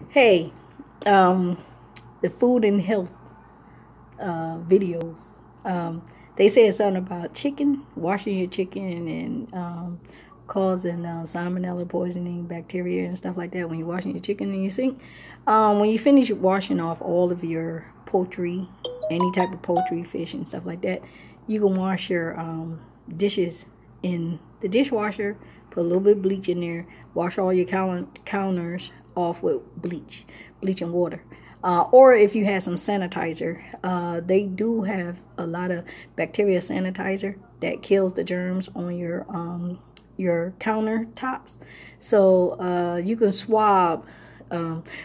Hey, the food and health videos. They said something about chicken, washing your chicken and causing salmonella poisoning, bacteria and stuff like that when you're washing your chicken in your sink. When you finish washing off all of your poultry, any type of poultry, fish and stuff like that, you can wash your dishes in the dishwasher, put a little bit of bleach in there, wash all your counters off with bleach and water. Or if you have some sanitizer, they do have a lot of bacteria sanitizer that kills the germs on your countertops. So you can swab.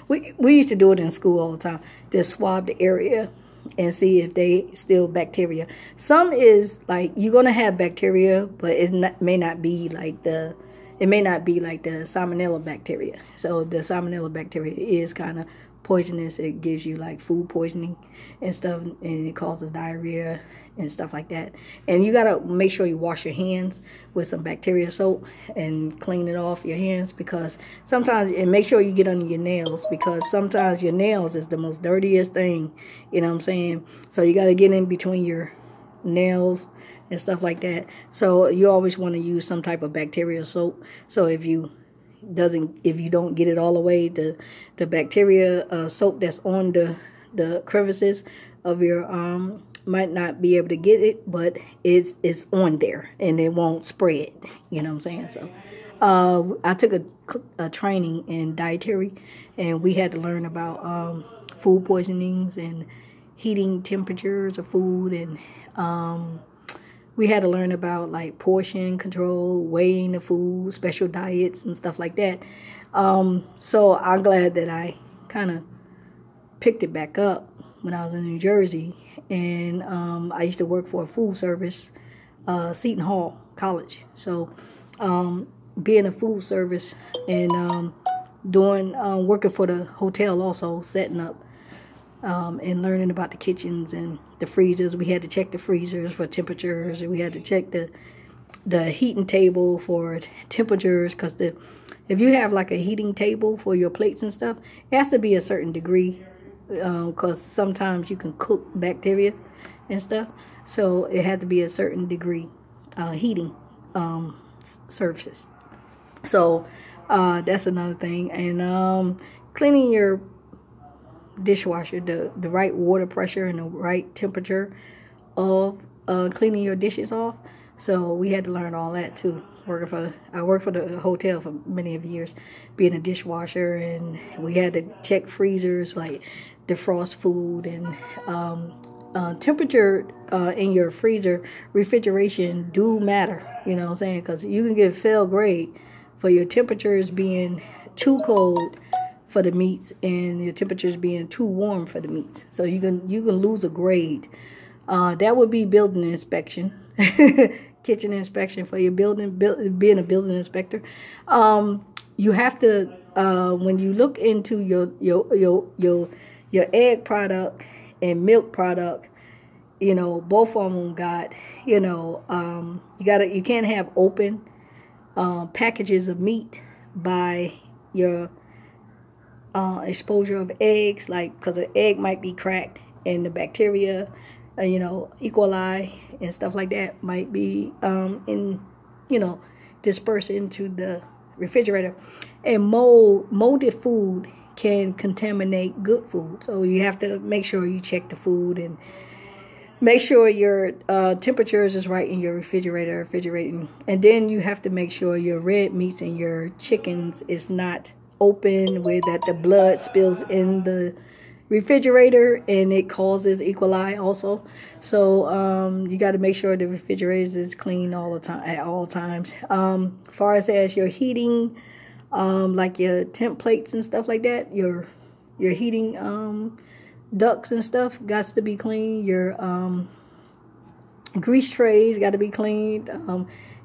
We used to do it in school all the time. Just swab the area and see if they still bacteria. Some is like you're gonna have bacteria, but it may not be like the salmonella bacteria. So the salmonella bacteria is kind of poisonous. It gives you like food poisoning and stuff, and it causes diarrhea and stuff like that. And you gotta make sure you wash your hands with some bacteria soap and clean it off your hands, because sometimes, and make sure you get under your nails, because sometimes your nails is the most dirtiest thing, you know what I'm saying? So you gotta get in between your nails and stuff like that. So you always want to use some type of bacteria soap. So if you don't get it all the way, the bacteria soap that's on the crevices of your might not be able to get it, but it's on there and it won't spread. You know what I'm saying? So I took a training in dietary, and we had to learn about food poisonings and heating temperatures of food, and we had to learn about like portion control, weighing the food, special diets and stuff like that. So I'm glad that I kind of picked it back up when I was in New Jersey. And I used to work for a food service, Seton Hall College. So being a food service and working for the hotel also, setting up and learning about the kitchens and the freezers. We had to check the freezers for temperatures, and we had to check the heating table for temperatures, because if you have like a heating table for your plates and stuff, it has to be a certain degree, because sometimes you can cook bacteria and stuff. So it had to be a certain degree heating surfaces. So that's another thing. And cleaning your dishwasher, the right water pressure and the right temperature of cleaning your dishes off. So we had to learn all that too. I worked for the hotel for many of years, being a dishwasher, and we had to check freezers, like defrost food, and temperature in your freezer, refrigeration do matter. You know what I'm saying? Because you can get fail grade for your temperatures being too cold for the meats and your temperatures being too warm for the meats. So you can lose a grade. That would be building inspection, kitchen inspection for your building. Being a building inspector, you have to when you look into your egg product and milk product, you know, both of them got, you know, you can't have open packages of meat by your exposure of eggs, like, because an egg might be cracked and the bacteria, you know, E. coli and stuff like that might be dispersed into the refrigerator. And molded food can contaminate good food. So you have to make sure you check the food and make sure your temperatures is right in your refrigerating. And then you have to make sure your red meats and your chickens is not open, where that the blood spills in the refrigerator and it causes E. coli also. So you got to make sure the refrigerator is clean all the time, at all times. Far as your heating, like your temp plates and stuff like that, your heating ducts and stuff got to be clean. Your grease trays got to be cleaned.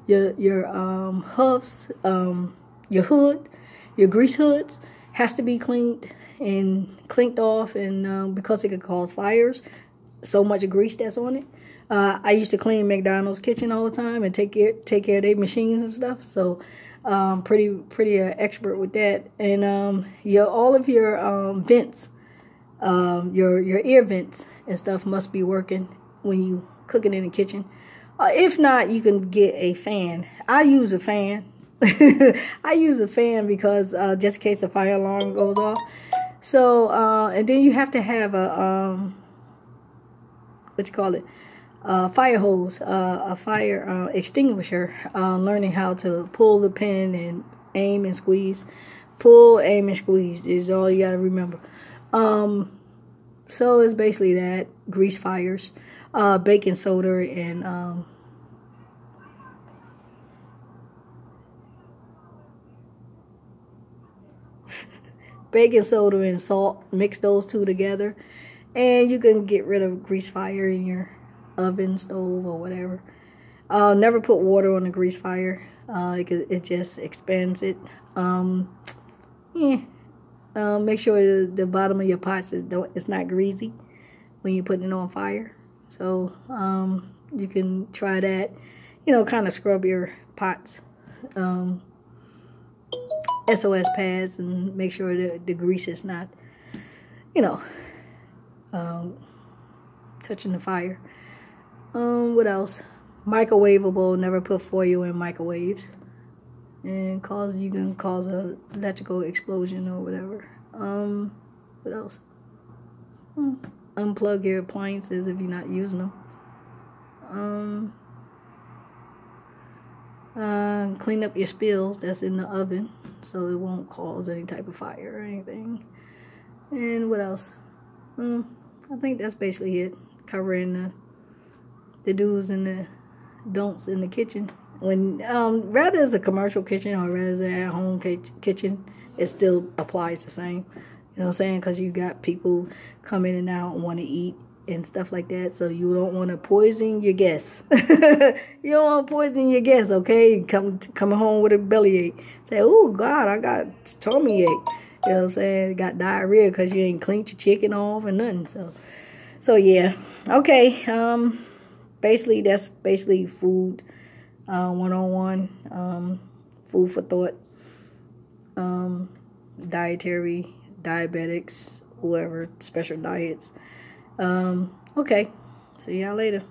Your hooves, your hood, your grease hoods has to be cleaned and clinked off, and because it could cause fires, so much grease that's on it. I used to clean McDonald's kitchen all the time and take care of their machines and stuff. So Pretty expert with that. And all of your vents, your ear vents and stuff must be working when you cooking in the kitchen. If not, you can get a fan. I use a fan. I use a fan because just in case a fire alarm goes off. So and then you have to have a what you call it, fire hose, a fire extinguisher. Learning how to pull the pin and aim and squeeze. Pull, aim, and squeeze is all you gotta remember. So it's basically that. Grease fires, baking soda, and baking soda and salt. Mix those two together, and you can get rid of grease fire in your oven, stove, or whatever. Never put water on the grease fire. It just expands it. Make sure the bottom of your pots it's not greasy when you're putting it on fire. So you can try that. Kind of scrub your pots. SOS pads, and make sure that the grease is not, touching the fire. What else? Microwavable. Never put foil in microwaves, and you can cause a electrical explosion or whatever. What else? Unplug your appliances if you're not using them. Clean up your spills that's in the oven so it won't cause any type of fire or anything. And what else? I think that's basically it. Covering the do's and the don'ts in the kitchen. When rather it's a commercial kitchen or rather it's an at-home kitchen, it still applies the same. You know what I'm saying? Because you got people come in and out and want to eat and stuff like that, so you don't want to poison your guests. You don't want to poison your guests, okay? Coming home with a bellyache. Say, oh God, I got tummy ache. You know what I'm saying? Got diarrhea because you ain't cleaned your chicken off and nothing. So yeah. Okay. Basically that's basically food 101. Food for thought. Dietary, diabetics, whoever, special diets. Okay. See y'all later.